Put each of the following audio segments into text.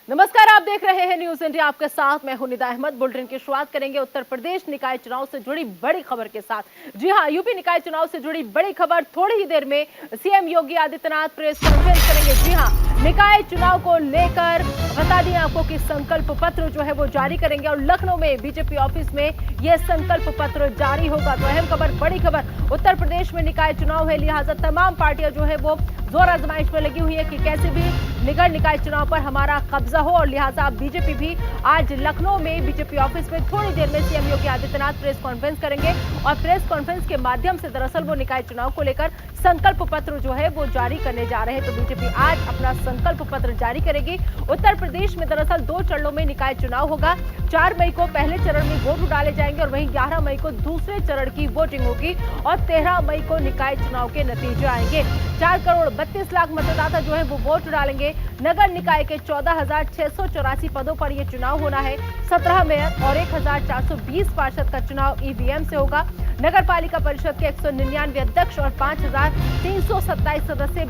नमस्कार, आप देख रहे हैं न्यूज इंडिया। आपके साथ मैं हूं निदा अहमद। बुलेटिन की शुरुआत करेंगे उत्तर प्रदेश निकाय चुनाव से जुड़ी बड़ी खबर के साथ। जी हां, यूपी निकाय चुनाव से जुड़ी बड़ी खबर। थोड़ी ही देर में CM Yogi Adityanath press conference करेंगे। जी हां, निकाय चुनाव को लेकर बता दें आपको कि संकल्प पत्र जो है वो जारी करेंगे और लखनऊ में बीजेपी ऑफिस में यह संकल्प पत्र जारी होगा। तो अहम खबर, बड़ी खबर, उत्तर प्रदेश में निकाय चुनाव है, लिहाजा तमाम पार्टियां जो है वो जोर आजमाइश में लगी हुई है कि कैसे भी निगम निकाय चुनाव पर हमारा कब्जा हो। और लिहाजा बीजेपी भी आज लखनऊ में बीजेपी ऑफिस में थोड़ी देर में CM Yogi Adityanath press conference करेंगे और प्रेस कॉन्फ्रेंस के माध्यम से दरअसल वो निकाय चुनाव को लेकर संकल्प पत्र जो है वो जारी करने जा रहे हैं। तो बीजेपी आज अपना संकल्प पत्र जारी करेगी। उत्तर प्रदेश में दरअसल 2 चरणों में निकाय चुनाव होगा। 4 मई को पहले चरण में वोट डाले जाएंगे और वहीं 11 मई को दूसरे चरण की वोटिंग होगी और 13 मई को निकाय चुनाव के नतीजे आएंगे। 4 करोड़ 32 लाख मतदाता जो है वो वोट डालेंगे। नगर निकाय के 14,684 पदों पर यह चुनाव होना है। 17 मेयर और 1,420 पार्षद का चुनाव ईवीएम से होगा। नगर पालिका परिषद के 199 अध्यक्ष और 5,327 सदस्य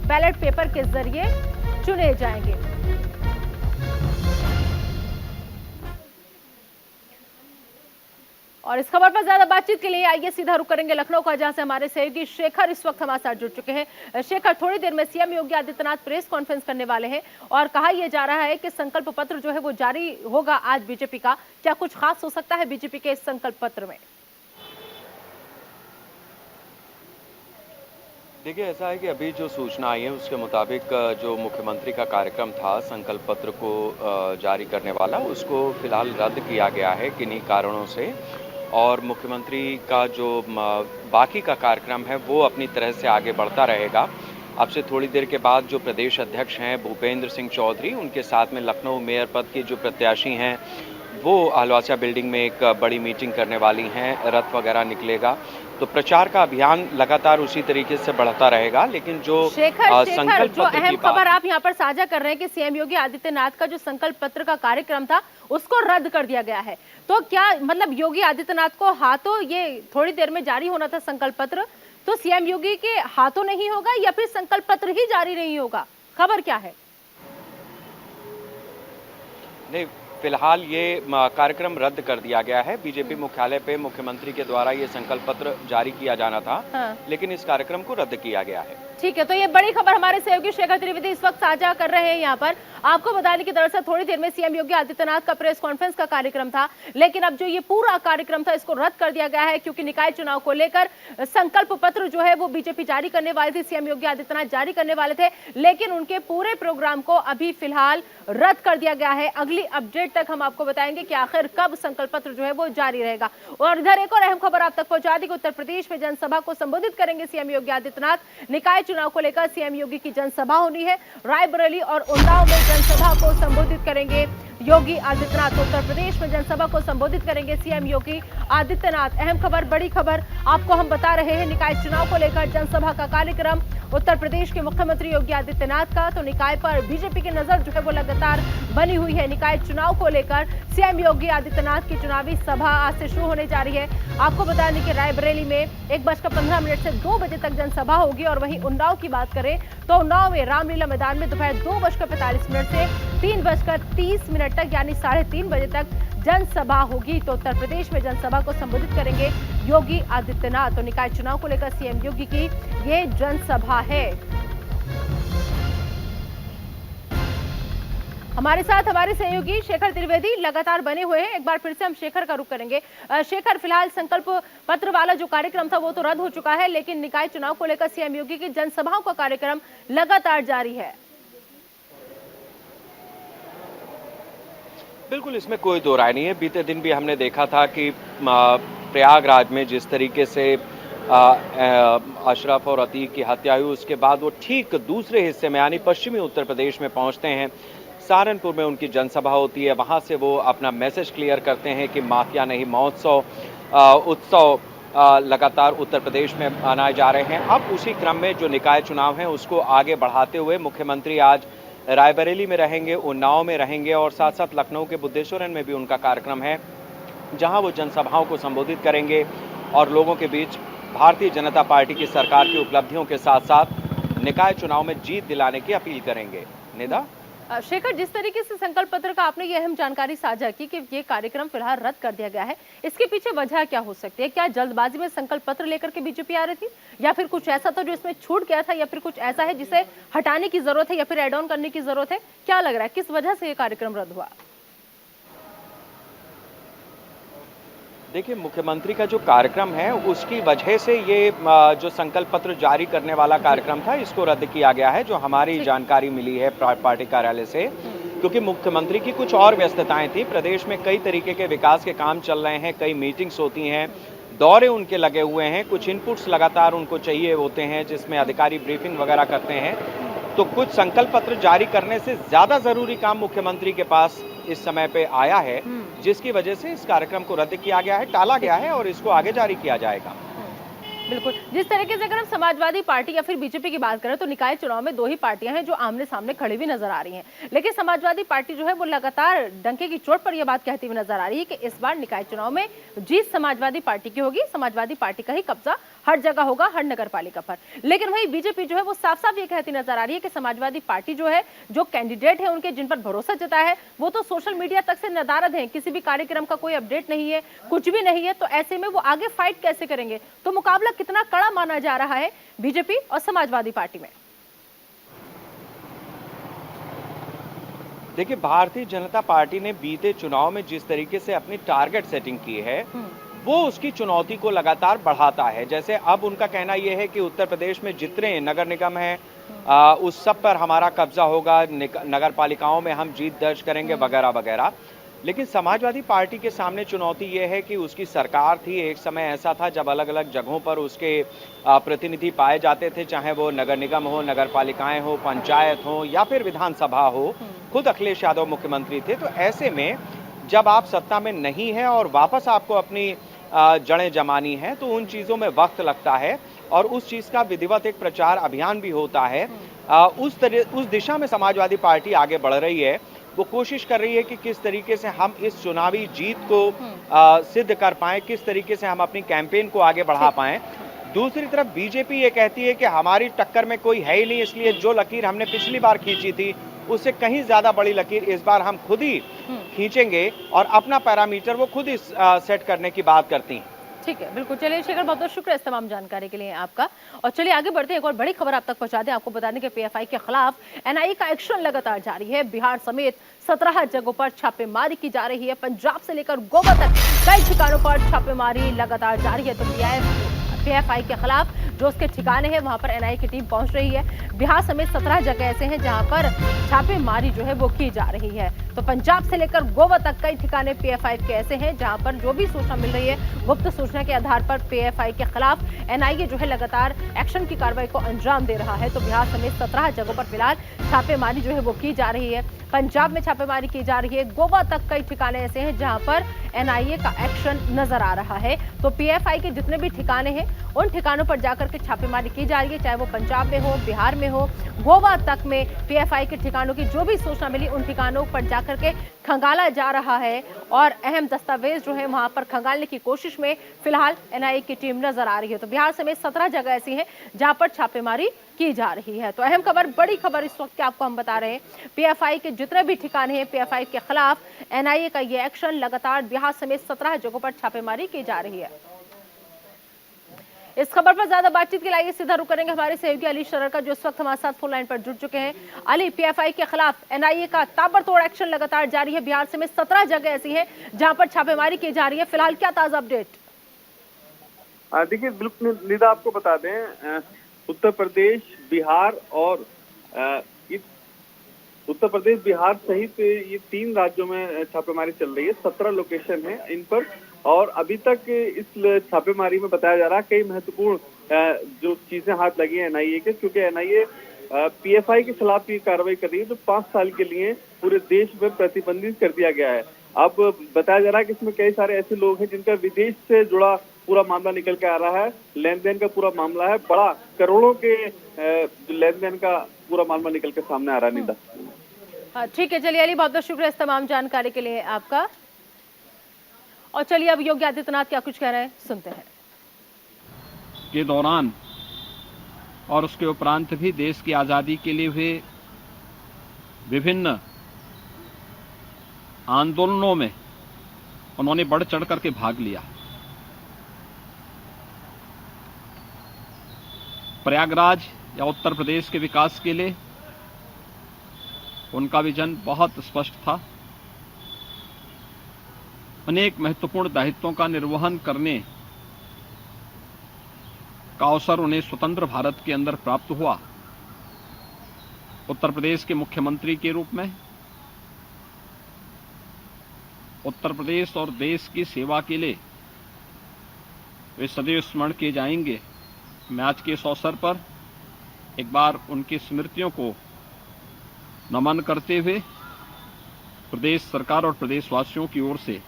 बैलेट पेपर के जरिए चुने जाएंगे। और इस खबर पर ज्यादा बातचीत के लिए आइए सीधा रुख करेंगे लखनऊ का, जहां से हमारे सहयोगी शेखर इस वक्त हमारे साथ जुड़ चुके हैं। शेखर, थोड़ी देर में CM Yogi Adityanath press conference करने वाले हैं और कहा यह जा रहा है कि संकल्प पत्र जो है वो जारी होगा आज बीजेपी का। क्या कुछ खास हो सकता है बीजेपी के इस संकल्प पत्र में? देखिए, ऐसा है कि अभी जो सूचना आई है उसके मुताबिक जो मुख्यमंत्री का कार्यक्रम था संकल्प पत्र को जारी करने वाला, उसको फिलहाल रद्द किया गया है किन्हीं कारणों से। और मुख्यमंत्री का जो बाकी का कार्यक्रम है वो अपनी तरह से आगे बढ़ता रहेगा। अब से थोड़ी देर के बाद जो प्रदेश अध्यक्ष हैं भूपेंद्र सिंह चौधरी, उनके साथ में लखनऊ मेयर पद के जो प्रत्याशी हैं वो आलवासिया बिल्डिंग में एक बड़ी मीटिंग करने वाली हैं, रथ वगैरह निकलेगा। तो प्रचार का अभियान लगातार उसी तरीके से बढ़ता रहेगा। लेकिन जो संकल्प जो पत्र अहम की खबर बात, आप यहाँ पर साझा कर रहे हैं कि सीएम योगी आदित्यनाथ का जो संकल्प पत्र का कार्यक्रम था उसको रद्द कर दिया गया है। तो क्या मतलब योगी आदित्यनाथ को हाथों ये थोड़ी देर में जारी होना था संकल्प पत्र, तो सीएम योगी के हाथों नहीं होगा या फिर संकल्प पत्र ही जारी नहीं होगा? खबर क्या है? नहीं, फिलहाल ये कार्यक्रम रद्द कर दिया गया है। बीजेपी मुख्यालय पे मुख्यमंत्री के द्वारा ये संकल्प पत्र जारी किया जाना था, हाँ। लेकिन इस कार्यक्रम को रद्द किया गया है। ठीक है, तो ये बड़ी खबर हमारे सहयोगी शेखर त्रिवेदी इस वक्त साझा कर रहे हैं यहाँ पर। आपको बता दें कि दरअसल थोड़ी देर में सीएम योगी आदित्यनाथ का प्रेस कॉन्फ्रेंस का कार्यक्रम था, लेकिन अब जो ये पूरा कार्यक्रम था इसको रद्द कर दिया गया है क्योंकि निकाय चुनाव को लेकर संकल्प पत्र जो है वो बीजेपी जारी करने वाली थी, सीएम योगी आदित्यनाथ जारी करने वाले थे, लेकिन उनके पूरे प्रोग्राम को अभी फिलहाल रद्द कर दिया गया है। अगली अपडेट तक हम आपको बताएंगे कि आखिर कब संकल्प पत्र जो है वो जारी रहेगा। और इधर एक और अहम खबर आप तक पहुंचा दी कि उत्तर प्रदेश में जनसभा को संबोधित करेंगे सीएम योगी आदित्यनाथ। निकाय चुनाव को लेकर सीएम योगी की जनसभा होनी है। रायबरेली और उन्नाव में जनसभा को संबोधित करेंगे योगी आदित्यनाथ। उत्तर प्रदेश में जनसभा को संबोधित करेंगे सीएम योगी आदित्यनाथ। अहम खबर, बड़ी खबर आपको हम बता रहे हैं निकाय चुनाव को लेकर जनसभा का कार्यक्रम उत्तर प्रदेश के मुख्यमंत्री योगी आदित्यनाथ का। तो निकाय पर बीजेपी की नजर जो है वो लगातार बनी हुई है। निकाय चुनाव को लेकर सीएम योगी आदित्यनाथ की चुनावी सभा आज से शुरू होने जा रही है। आपको बता दें कि रायबरेली में 1:15 से 2 बजे तक जनसभा होगी और वहीं उन्नाव की बात करें तो उन्नाव में रामलीला मैदान में दोपहर 2:45 से 3:30 तक यानी 3:30 बजे तक जनसभा होगी। तो उत्तर प्रदेश में जनसभा को संबोधित करेंगे योगी आदित्यनाथ। तो निकाय चुनाव को लेकर सीएम योगी की ये जनसभा है। हमारे साथ हमारे सहयोगी शेखर त्रिवेदी लगातार बने हुए हैं। एक बार फिर से हम शेखर का रुख करेंगे। शेखर, फिलहाल संकल्प पत्र वाला जो कार्यक्रम था वो तो रद्द हो चुका है, लेकिन निकाय चुनाव को लेकर सीएम योगी की जनसभाओं का कार्यक्रम लगातार जारी है। बिल्कुल, इसमें कोई दो राय नहीं है। बीते दिन भी हमने देखा था कि प्रयागराज में जिस तरीके से अशरफ और अतीक की हत्या हुई, उसके बाद वो ठीक दूसरे हिस्से में यानी पश्चिमी उत्तर प्रदेश में पहुंचते हैं। सहारनपुर में उनकी जनसभा होती है, वहां से वो अपना मैसेज क्लियर करते हैं कि माफिया नहीं महोत्सव उत्सव लगातार उत्तर प्रदेश में मनाए जा रहे हैं। अब उसी क्रम में जो निकाय चुनाव है उसको आगे बढ़ाते हुए मुख्यमंत्री आज रायबरेली में रहेंगे, उन्नाव में रहेंगे और साथ साथ लखनऊ के बुद्धेश्वरन में भी उनका कार्यक्रम है, जहां वो जनसभाओं को संबोधित करेंगे और लोगों के बीच भारतीय जनता पार्टी की सरकार की उपलब्धियों के साथ साथ निकाय चुनाव में जीत दिलाने की अपील करेंगे। निदा, शेखर, जिस तरीके से संकल्प पत्र का आपने ये अहम जानकारी साझा की कि ये कार्यक्रम फिलहाल रद्द कर दिया गया है, इसके पीछे वजह क्या हो सकती है? क्या जल्दबाजी में संकल्प पत्र लेकर के बीजेपी आ रही थी, या फिर कुछ ऐसा था जो इसमें छूट गया था, या फिर कुछ ऐसा है जिसे हटाने की जरूरत है या फिर एड ऑन करने की जरूरत है? क्या लग रहा है, किस वजह से ये कार्यक्रम रद्द हुआ? देखिए, मुख्यमंत्री का जो कार्यक्रम है उसकी वजह से ये जो संकल्प पत्र जारी करने वाला कार्यक्रम था इसको रद्द किया गया है, जो हमारी जानकारी मिली है पार्टी कार्यालय से। क्योंकि मुख्यमंत्री की कुछ और व्यस्तताएं थी, प्रदेश में कई तरीके के विकास के काम चल रहे हैं, कई मीटिंग्स होती हैं, दौरे उनके लगे हुए हैं, कुछ इनपुट्स लगातार उनको चाहिए होते हैं जिसमें अधिकारी ब्रीफिंग वगैरह करते हैं। तो कुछ संकल्प पत्र जारी करने से ज्यादा जरूरी काम मुख्यमंत्री के पास इस समय पे आया है, जिसकी वजह से इस कार्यक्रम को रद्द किया गया है, टाला गया है और इसको आगे जारी किया जाएगा। बिल्कुल, जिस तरीके से अगर हम समाजवादी पार्टी या फिर बीजेपी की बात करें तो निकाय चुनाव में दो ही पार्टियां हैं जो आमने सामने खड़ी हुई नजर आ रही हैं, लेकिन समाजवादी पार्टी जो है वो लगातार डंके की चोट पर यह बात कहती हुई नजर आ रही है कि इस बार निकाय चुनाव में जीत समाजवादी पार्टी की होगी, समाजवादी पार्टी का ही कब्जा हर जगह होगा, हर नगर पालिका पर। लेकिन वही बीजेपी जो है वो साफ साफ ये कहती नजर आ रही है कि समाजवादी पार्टी जो है, जो कैंडिडेट है उनके जिन पर भरोसा जताया है वो तो सोशल मीडिया तक से नदारद है, किसी भी कार्यक्रम का कोई अपडेट नहीं है, कुछ भी नहीं है, तो ऐसे में वो आगे फाइट कैसे करेंगे? तो मुकाबला कितना कड़ा माना जा रहा है बीजेपी और समाजवादी पार्टी में? देखिए, भारतीय जनता पार्टी ने बीते चुनाव में जिस तरीके से अपनी टारगेट सेटिंग की है वो उसकी चुनौती को लगातार बढ़ाता है। जैसे अब उनका कहना यह है कि उत्तर प्रदेश में जितने नगर निगम हैं उस सब पर हमारा कब्जा होगा, नगर पालिकाओं में हम जीत दर्ज करेंगे वगैरह वगैरह। लेकिन समाजवादी पार्टी के सामने चुनौती यह है कि उसकी सरकार थी, एक समय ऐसा था जब अलग अलग जगहों पर उसके प्रतिनिधि पाए जाते थे, चाहे वो नगर निगम हो, नगर पालिकाएं हो, पंचायत हो या फिर विधानसभा हो। खुद अखिलेश यादव मुख्यमंत्री थे। तो ऐसे में जब आप सत्ता में नहीं है और वापस आपको अपनी जड़ें जमानी है तो उन चीज़ों में वक्त लगता है और उस चीज़ का विधिवत एक प्रचार अभियान भी होता है। उस दिशा में समाजवादी पार्टी आगे बढ़ रही है। वो कोशिश कर रही है कि किस तरीके से हम इस चुनावी जीत को सिद्ध कर पाएं, किस तरीके से हम अपनी कैंपेन को आगे बढ़ा पाएं। दूसरी तरफ बीजेपी ये कहती है कि हमारी टक्कर में कोई है ही नहीं, इसलिए जो लकीर हमने पिछली बार खींची थी उससे कहीं ज्यादा बड़ी लकीर इस बार हम खुद ही खींचेंगे और अपना पैरामीटर वो खुद ही सेट करने की बात करती हैं। ठीक है, बिल्कुल। चलिए शेखर, बहुत बहुत शुक्रिया इस तमाम जानकारी के लिए आपका। और चलिए आगे बढ़ते हैं, एक और बड़ी खबर आप तक पहुंचा दें। आपको बता दें कि पीएफआई के खिलाफ एनआईए का एक्शन लगातार जारी है। बिहार समेत 17 जगहों पर छापेमारी की जा रही है। पंजाब से लेकर गोवा तक कई ठिकानों पर छापेमारी लगातार जारी है। तो पीएफआई के खिलाफ जो उसके ठिकाने हैं वहां पर एनआईए की टीम पहुंच रही है। बिहार समेत 17 जगह ऐसे हैं जहां पर छापेमारी जो है वो की जा रही है। तो पंजाब से लेकर गोवा तक कई ठिकाने पीएफआई के ऐसे हैं जहां पर जो भी सूचना मिल रही है, गुप्त सूचना के आधार पर पीएफआई के खिलाफ एनआईए जो है लगातार एक्शन की कार्रवाई को अंजाम दे रहा है। तो बिहार समेत 17 जगहों पर फिलहाल छापेमारी जो है वो की जा रही है। पंजाब में छापेमारी की जा रही है। गोवा तक कई ठिकाने ऐसे हैं जहां पर एनआईए का एक्शन नजर आ रहा है। तो पीएफआई के जितने भी ठिकाने हैं उन ठिकानों पर जाकर के छापेमारी की जा रही है, चाहे वो पंजाब में हो, बिहार में हो, गोवा तक में पीएफआई के ठिकानों की जो भी सूचना मिली उन ठिकानों पर जाकर के खंगाला जा रहा है और अहम दस्तावेज जो है वहां पर खंगालने की कोशिश में फिलहाल एनआईए की टीम नजर आ रही है। तो बिहार समेत 17 जगह ऐसी हैं जहां पर छापेमारी की जा रही है। तो अहम खबर, बड़ी खबर इस वक्त आपको हम बता रहे हैं, पीएफआई के जितने भी ठिकाने हैं पीएफआई के खिलाफ एनआईए का ये एक्शन लगातार बिहार समेत 17 जगहों पर छापेमारी की जा रही है। इस खबर पर ज्यादा बातचीत के लिए सीधा रुक करेंगे हमारे सहयोगी अली शरर का, जो इस वक्त हमारे साथ फोन लाइन पर जुड़ चुके हैं। अली, पीएफआई के खिलाफ एनआईए का ताबड़तोड़ एक्शन लगातार जारी है। बिहार समेत 17 जगह ऐसी हैं जहां पर छापेमारी की जा रही है। फिलहाल क्या ताजा अपडेट? देखिए, बिल्कुल निदा, आपको बता दें, उत्तर प्रदेश, बिहार और उत्तर प्रदेश, बिहार सहित ये 3 राज्यों में छापेमारी चल रही है। 17 लोकेशन है इन पर और अभी तक इस छापेमारी में बताया जा रहा है कई महत्वपूर्ण जो चीजें हाथ लगी है एनआईए के, क्योंकि एनआईए पीएफआई के खिलाफ ये कार्रवाई कर रही है जो 5 साल के लिए पूरे देश में प्रतिबंधित कर दिया गया है। अब बताया जा रहा है कि इसमें कई सारे ऐसे लोग हैं जिनका विदेश से जुड़ा पूरा मामला निकल के आ रहा है, लेन देन का पूरा मामला है, बड़ा करोड़ों के लेन देन का पूरा मामला निकल के सामने आ रहा है। निदा, ठीक है, चलिए अली, बहुत बहुत शुक्रिया इस तमाम जानकारी के लिए आपका। और चलिए अब योगी आदित्यनाथ क्या कुछ कह रहे हैं, सुनते हैं। के दौरान और उसके उपरांत भी देश की आज़ादी के लिए हुए विभिन्न आंदोलनों में उन्होंने बढ़ चढ़ करके भाग लिया। प्रयागराज या उत्तर प्रदेश के विकास के लिए उनका विजन बहुत स्पष्ट था। अनेक महत्वपूर्ण दायित्वों का निर्वहन करने का अवसर उन्हें स्वतंत्र भारत के अंदर प्राप्त हुआ। उत्तर प्रदेश के मुख्यमंत्री के रूप में उत्तर प्रदेश और देश की सेवा के लिए वे सदैव स्मरण किए जाएंगे। मैं आज के इस अवसर पर एक बार उनकी स्मृतियों को नमन करते हुए प्रदेश सरकार और प्रदेशवासियों की ओर से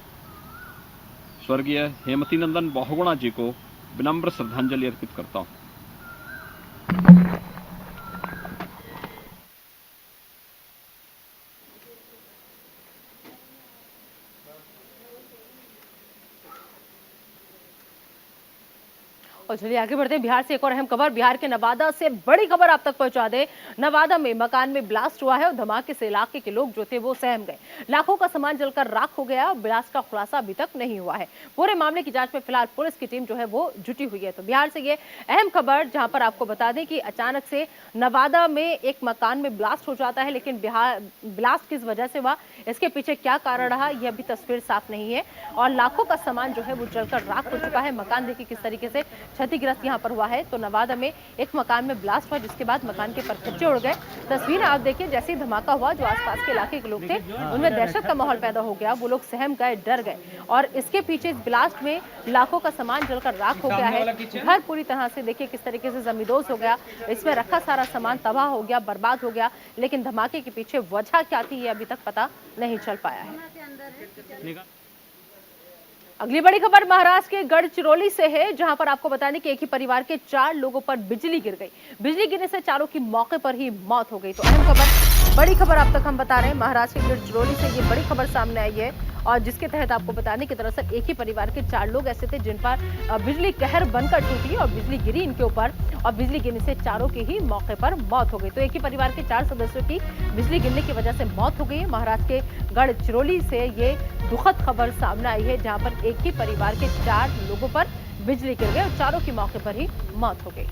स्वर्गीय हेमवती नंदन बहुगुणा जी को विनम्र श्रद्धांजलि अर्पित करता हूं। और चलिए आगे बढ़ते हैं। बिहार से एक और अहम खबर, बिहार के नवादा से बड़ी खबर आप तक पहुंचा दे। नवादा में मकान में ब्लास्ट हुआ है और धमाके से इलाके के लोग जो थे वो सहम गए। लाखों का सामान जलकर राख हो गया और ब्लास्ट का खुलासा अभी तक नहीं हुआ है। पूरे मामले की जांच में फिलहाल पुलिस की टीम जो है वो जुटी हुई है। तो बिहार से ये अहम खबर, जहां पर आपको बता दें कि अचानक से नवादा में एक मकान में ब्लास्ट हो जाता है, लेकिन ब्लास्ट किस वजह से हुआ, इसके पीछे क्या कारण रहा, यह अभी तस्वीर साफ नहीं है। और लाखों का सामान जो है वो जलकर राख हो चुका है। मकान देखिए किस तरीके से क्षतिग्रस्त यहाँ पर हुआ है। तो नवादा में एक मकान में ब्लास्ट हुआ, जिसके बाद मकान के परखच्चे उड़ गए। तस्वीर आप देखिए, जैसे ही धमाका हुआ जो आसपास के इलाके के लोग थे उनमें दहशत का माहौल पैदा हो गया। वो लोग सहम गए, डर गए। और इसके पीछे इस ब्लास्ट में लाखों का सामान जलकर राख हो गया है। घर पूरी तरह से देखिए किस तरीके से जमींदोज हो गया। इसमें रखा सारा सामान तबाह हो गया, बर्बाद हो गया। लेकिन धमाके के पीछे वजह क्या थी ये अभी तक पता नहीं चल पाया है। अगली बड़ी खबर महाराष्ट्र के गढ़चिरौली से है, जहां पर आपको बता दें कि एक ही परिवार के 4 लोगों पर बिजली गिर गई। बिजली गिरने से चारों की मौके पर ही मौत हो गई। तो अहम खबर, बड़ी खबर आप तक हम बता रहे हैं। महाराष्ट्र के गढ़चिरौली से ये बड़ी खबर सामने आई है, और जिसके तहत आपको बता दें कि दरअसल एक ही परिवार के 4 लोग ऐसे थे जिन पर बिजली कहर बनकर टूटी और बिजली गिरी इनके ऊपर, और बिजली गिरने से चारों की ही मौके पर मौत हो गई। तो एक ही परिवार के 4 सदस्यों की बिजली गिरने की वजह से मौत हो गई है। महाराष्ट्र के गढ़चिरौली से ये दुखद खबर सामने आई है, जहां पर एक ही परिवार के 4 लोगों पर बिजली गिर गई और चारों की मौके पर ही मौत हो गई।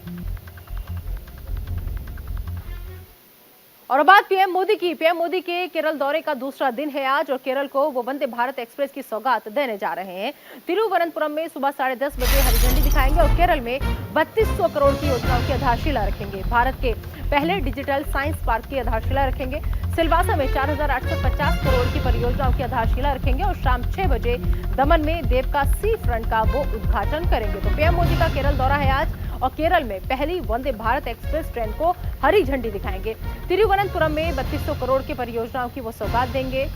और अब बात पीएम मोदी की। पीएम मोदी के केरल दौरे का दूसरा दिन है आज, और केरल को वो वंदे भारत एक्सप्रेस की सौगात देने जा रहे हैं। तिरुवनंतपुरम में सुबह 10:30 बजे हरी झंडी दिखाएंगे और केरल में 3200 करोड़ की योजनाओं की आधारशिला रखेंगे। भारत के पहले डिजिटल साइंस पार्क की आधारशिला रखेंगे। सिलवासा में 4850 करोड़ की परियोजनाओं की आधारशिला रखेंगे और शाम 6 बजे दमन में देवका सी फ्रंट का वो उद्घाटन करेंगे। तो पीएम मोदी का केरल दौरा है आज, और केरल में पहली वंदे भारत एक्सप्रेस ट्रेन को हरी झंडी दिखाएंगे। तिरुवनंतपुरम में 3200 करोड़ की परियोजनाओं की वो सौगात देंगे।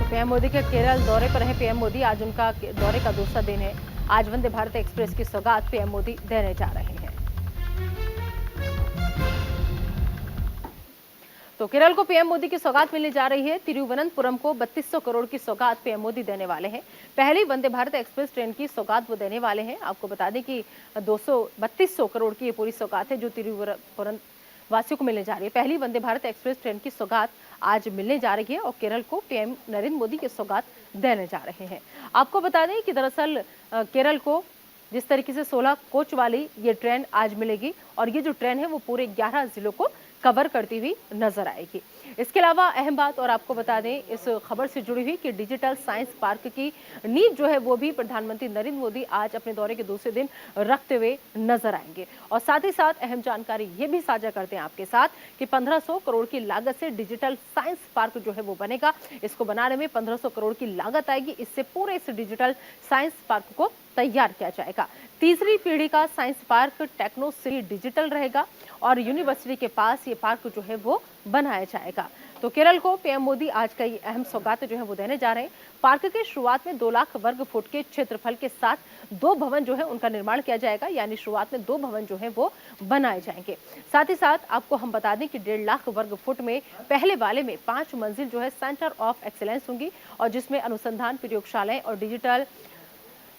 पीएम मोदी के केरल दौरे पर है पीएम मोदी, आज उनका दौरे का दूसरा दिन है। आज वंदे भारत एक्सप्रेस की सौगात पीएम मोदी देने जा रहे हैं। तो केरल को पीएम मोदी की सौगात मिलने जा रही है। तिरुवनंतपुरम को 3200 करोड़ की सौगात पीएम मोदी देने वाले हैं। पहली वंदे भारत एक्सप्रेस ट्रेन की सौगात वो देने वाले हैं। आपको बता दें कि 3200 करोड़ की ये पूरी सौगात है जो तिरुवनंतपुरम वासियों को मिलने जा रही है। पहली वंदे भारत एक्सप्रेस ट्रेन की सौगात आज मिलने जा रही है और केरल को पीएम नरेंद्र मोदी की सौगात देने जा रहे हैं। आपको बता दें कि दरअसल केरल को जिस तरीके से 16 कोच वाली ये ट्रेन आज मिलेगी, और ये जो ट्रेन है वो पूरे 11 जिलों को कवर करती हुई नजर आएगी। इसके अलावा अहम बात और आपको बता दें इस खबर से जुड़ी हुई कि डिजिटल साइंस पार्क की नींव जो है वो भी प्रधानमंत्री नरेंद्र मोदी आज अपने दौरे के दूसरे दिन रखते हुए नजर आएंगे। और साथ ही साथ अहम जानकारी ये भी साझा करते हैं आपके साथ कि 1500 करोड़ की लागत से डिजिटल साइंस पार्क जो है वो बनेगा। इसको बनाने में 1500 करोड़ की लागत आएगी। इससे पूरे इस डिजिटल साइंस पार्क को तैयार किया जाएगा। तीसरी पीढ़ी का science park techno city digital रहेगा और यूनिवर्सिटी के पास ये पार्क जो है वो बनाया जाएगा। तो केरल को पीएम मोदी आज का ये अहम सौगात जो है वो देने जा रहे हैं। पार्क के शुरुआत में 2 लाख वर्ग फुट के क्षेत्रफल के साथ 2 भवन जो है उनका निर्माण किया जाएगा, यानी शुरुआत में 2 भवन जो है वो बनाए जाएंगे। साथ ही साथ आपको हम बता दें कि 1.5 लाख वर्ग फुट में पहले वाले में 5 मंजिल जो है सेंटर ऑफ एक्सीलेंस होंगी और जिसमें अनुसंधान, प्रयोगशालाएं और डिजिटल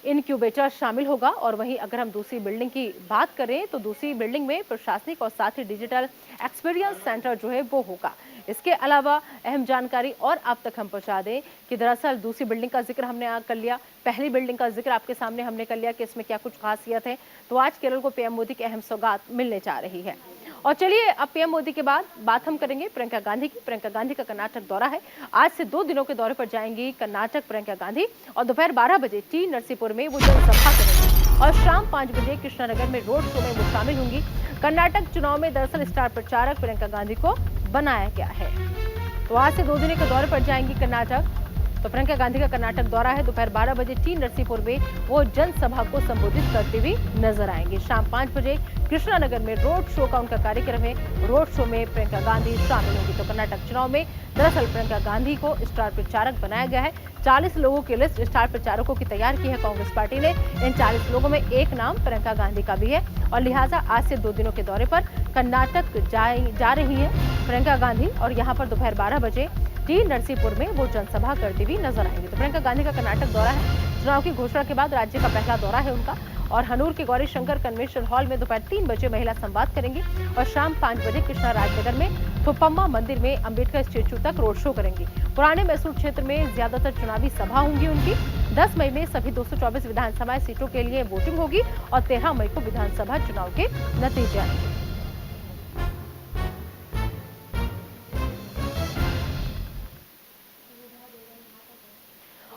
इनक्यूबेटर शामिल होगा। और वहीं अगर हम दूसरी बिल्डिंग की बात करें तो दूसरी बिल्डिंग में प्रशासनिक और साथ ही डिजिटल एक्सपीरियंस सेंटर जो है वो होगा। इसके अलावा अहम जानकारी और आप तक हम पहुंचा दें कि दरअसल दूसरी बिल्डिंग का जिक्र हमने आज कर लिया, पहली बिल्डिंग का जिक्र आपके सामने हमने कर लिया कि इसमें क्या कुछ खासियत है। तो आज केरल को पीएम मोदी की अहम सौगात मिलने जा रही है। और चलिए अब पीएम मोदी के बाद बात हम करेंगे प्रियंका गांधी की। प्रियंका गांधी का कर्नाटक दौरा है। आज से 2 दिनों के दौरे पर जाएंगी कर्नाटक प्रियंका गांधी और दोपहर 12 बजे टी नरसीपुर में वो जनसभा करेंगी और शाम 5 बजे कृष्णानगर में रोड शो में वो शामिल होंगी। कर्नाटक चुनाव में दरअसल स्टार प्रचारक प्रियंका गांधी को बनाया गया है। तो आज से 2 दिनों के दौरे पर जाएंगी कर्नाटक। तो प्रियंका गांधी का कर्नाटक दौरा है। दोपहर 12 बजे टी नरसीपुर में वो जनसभा को संबोधित करते हुए नजर आएंगे। शाम 5 बजे कृष्णानगर में रोड शो का उनका कार्यक्रम है। रोड शो में प्रियंका गांधी शामिल होंगी। तो कर्नाटक चुनाव में दरअसल प्रियंका गांधी को स्टार प्रचारक बनाया गया है। 40 लोगों की लिस्ट स्टार प्रचारकों की तैयार की है कांग्रेस पार्टी ने। इन 40 लोगों में एक नाम प्रियंका गांधी का भी है और लिहाजा आज से 2 दिनों के दौरे पर कर्नाटक जा रही है प्रियंका गांधी और यहाँ पर दोपहर 12 बजे टी नरसीपुर में वो जनसभा करती हुई नजर आएंगे। तो प्रियंका गांधी का कर्नाटक दौरा है। चुनाव की घोषणा के बाद राज्य का पहला दौरा है उनका और हनूर के गौरी शंकर कन्वेंशन हॉल में दोपहर 3 बजे महिला संवाद करेंगी और शाम 5 बजे कृष्णा राजनगर में थोपम्मा मंदिर में अंबेडकर स्टेच्यू तक रोड शो करेंगी। पुराने मैसूर क्षेत्र में ज्यादातर चुनावी सभा होंगी उनकी। 10 मई में सभी 224 विधानसभा सीटों के लिए वोटिंग होगी और 13 मई को विधानसभा चुनाव के नतीजे आएंगे।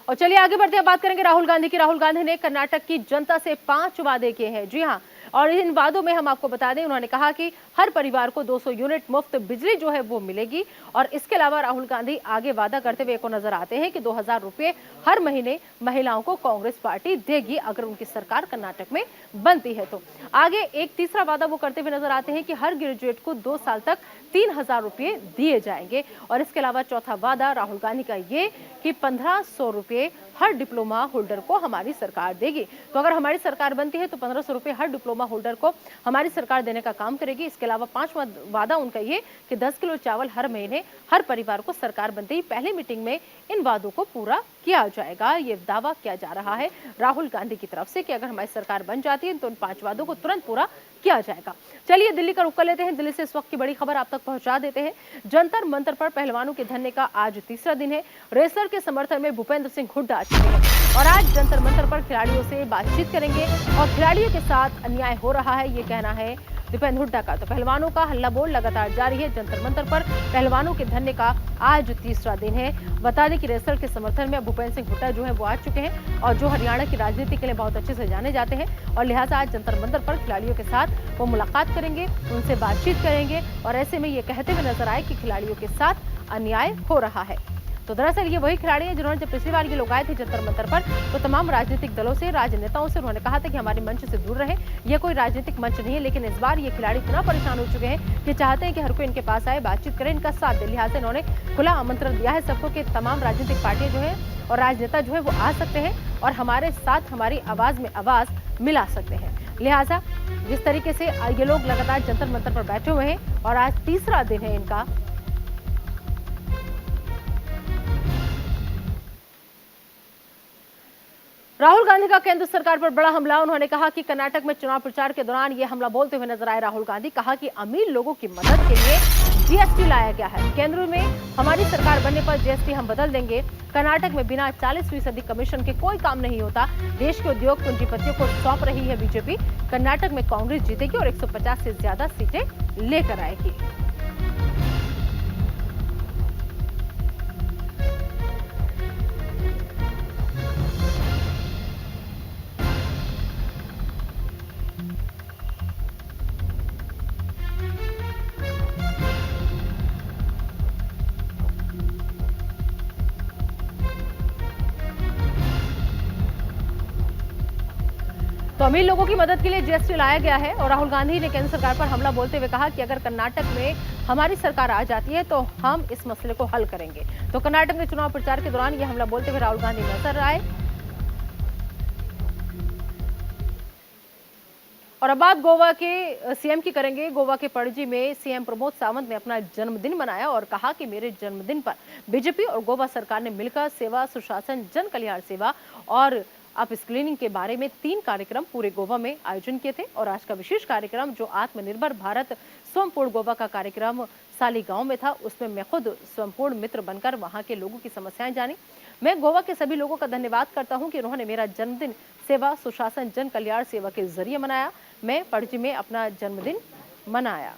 और चलिए आगे बढ़ते हैं, बात करेंगे राहुल गांधी की। राहुल गांधी ने कर्नाटक की जनता से 5 वादे किए हैं। जी हां, और इन वादों में हम आपको बता दें उन्होंने कहा कि हर परिवार को 200 यूनिट मुफ्त बिजली जो है वो मिलेगी। और इसके अलावा राहुल गांधी आगे वादा करते हुए को नजर आते हैं कि 2000 रुपये हर महीने महिलाओं को कांग्रेस पार्टी देगी अगर उनकी सरकार कर्नाटक में बनती है। तो आगे एक तीसरा वादा वो करते हुए नजर आते हैं कि हर ग्रेजुएट को 2 साल तक 3000 रुपये दिए जाएंगे। और इसके अलावा चौथा वादा राहुल गांधी का ये कि 1500 रुपये हर डिप्लोमा होल्डर को हमारी सरकार देगी। तो अगर हमारी सरकार बनती है तो 1500 रुपये हर डिप्लोमा होल्डर को हमारी सरकार देने का काम करेगी। इसके अलावा 5वां वादा उनका ये कि 10 किलो चावल हर महीने हर परिवार को सरकार बनते ही पहली मीटिंग में इन वादों को पूरा किया जाएगा। ये दावा किया जा रहा है राहुल गांधी की तरफ से कि अगर हमारी सरकार बन जाती है तो इन 5 वादों को तुरंत पूरा किया जाएगा। चलिए दिल्ली का रुख कर लेते हैं। दिल्ली से इस वक्त की बड़ी खबर आप तक पहुंचा देते हैं। जंतर मंतर पर पहलवानों के धरने का आज तीसरा दिन है। रेसलर के समर्थन में भूपेंद्र सिंह हुड्डा चले हैं और आज जंतर मंतर पर खिलाड़ियों से बातचीत करेंगे और खिलाड़ियों के साथ अन्याय हो रहा है ये कहना है भूपेंद्र हुड्डा का। तो पहलवानों का हल्ला बोल लगातार जारी है। जंतर मंतर पर पहलवानों के धरने का आज तीसरा दिन है। बता दें कि रेसलर के समर्थन में भूपेंद्र सिंह हुड्डा जो है वो आ चुके हैं और जो हरियाणा की राजनीति के लिए बहुत अच्छे से जाने जाते हैं और लिहाजा आज जंतर मंतर पर खिलाड़ियों के साथ वो मुलाकात करेंगे, उनसे बातचीत करेंगे और ऐसे में ये कहते हुए नजर आए कि खिलाड़ियों के साथ अन्याय हो रहा है। तो दरअसल ये वही खिलाड़ी हैं जिन्होंने जब पिछली बार ये लोग आए थे जंतर मंतर पर तो तमाम राजनीतिक दलों से, राजनेताओं से उन्होंने कहा था कि हमारे मंच से दूर रहे, ये कोई राजनीतिक मंच नहीं है। लेकिन इस बार ये खिलाड़ी इतना परेशान हो चुके हैं कि चाहते हैं कि हर कोई इनके पास आए, बातचीत करें, इनका साथ दे। लिहाजा इन्होंने खुला आमंत्रण दिया है सबको कि तमाम राजनीतिक पार्टियां जो है और राजनेता जो है वो आ सकते हैं और हमारे साथ हमारी आवाज में आवाज मिला सकते हैं। लिहाजा जिस तरीके से ये लोग लगातार जंतर मंतर पर बैठे हुए हैं और आज तीसरा दिन है इनका। राहुल गांधी का केंद्र सरकार पर बड़ा हमला। उन्होंने कहा कि कर्नाटक में चुनाव प्रचार के दौरान ये हमला बोलते हुए नजर आए राहुल गांधी। कहा कि अमीर लोगों की मदद के लिए जीएसटी लाया गया है। केंद्र में हमारी सरकार बनने पर जीएसटी हम बदल देंगे। कर्नाटक में बिना 40% कमीशन के कोई काम नहीं होता। देश के उद्योग पूंजीपतियों को सौंप रही है बीजेपी। कर्नाटक में कांग्रेस जीतेगी और 150 से ज्यादा सीटें लेकर आएगी। तो अमीर लोगों की मदद के लिए जीएसटी लाया गया है और राहुल गांधी ने केंद्र सरकार पर हमला बोलते हुए कहा कि अगर कर्नाटक में हमारी सरकार आ जाती है तो हम इस मसले को हल करेंगे। तो कर्नाटक में चुनाव प्रचार के दौरान यह हमला बोलते हुए राहुल गांधी नजर आए। और अब बात गोवा के सीएम की करेंगे। गोवा के पणजी में सीएम प्रमोद सावंत ने अपना जन्मदिन मनाया और कहा कि मेरे जन्मदिन पर बीजेपी और गोवा सरकार ने मिलकर सेवा, सुशासन, जन कल्याण सेवा और अप स्किलिंग के बारे में 3 कार्यक्रम पूरे गोवा में आयोजन किए थे। और आज का विशेष कार्यक्रम जो आत्मनिर्भर भारत स्वयंपूर्ण गोवा का कार्यक्रम सालीगांव में था, उसमें मैं खुद स्वयंपूर्ण मित्र बनकर वहां के लोगों की समस्याएं जानी। मैं गोवा के सभी लोगों का धन्यवाद करता हूं कि उन्होंने मेरा जन्मदिन सेवा, सुशासन, जन कल्याण सेवा के जरिए मनाया। मैं पणजी में अपना जन्मदिन मनाया।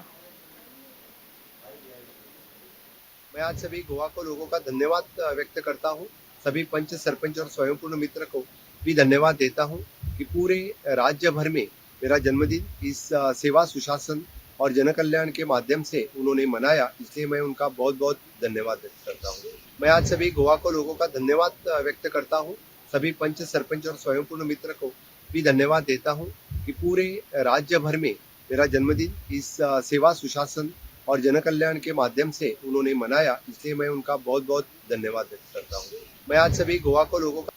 मैं आज सभी गोवा को लोगों का धन्यवाद व्यक्त करता हूं। सभी पंच, सरपंच और स्वयंपूर्ण मित्र को भी धन्यवाद देता हूं कि पूरे राज्य भर में मेरा जन्मदिन इस सेवा, सुशासन और जन कल्याण के माध्यम से उन्होंने मनाया, इसलिए मैं उनका बहुत बहुत धन्यवाद व्यक्त करता हूं। मैं आज सभी गोवा को लोगों का धन्यवाद व्यक्त करता हूं। सभी पंच, सरपंच और स्वयंपूर्ण मित्र को भी धन्यवाद देता हूं कि पूरे राज्य भर में मेरा जन्मदिन इस सेवा, सुशासन और जन कल्याण के माध्यम से उन्होंने मनाया, इसलिए मैं उनका बहुत बहुत धन्यवाद व्यक्त करता हूं। मैं आज सभी गोवा को लोगों का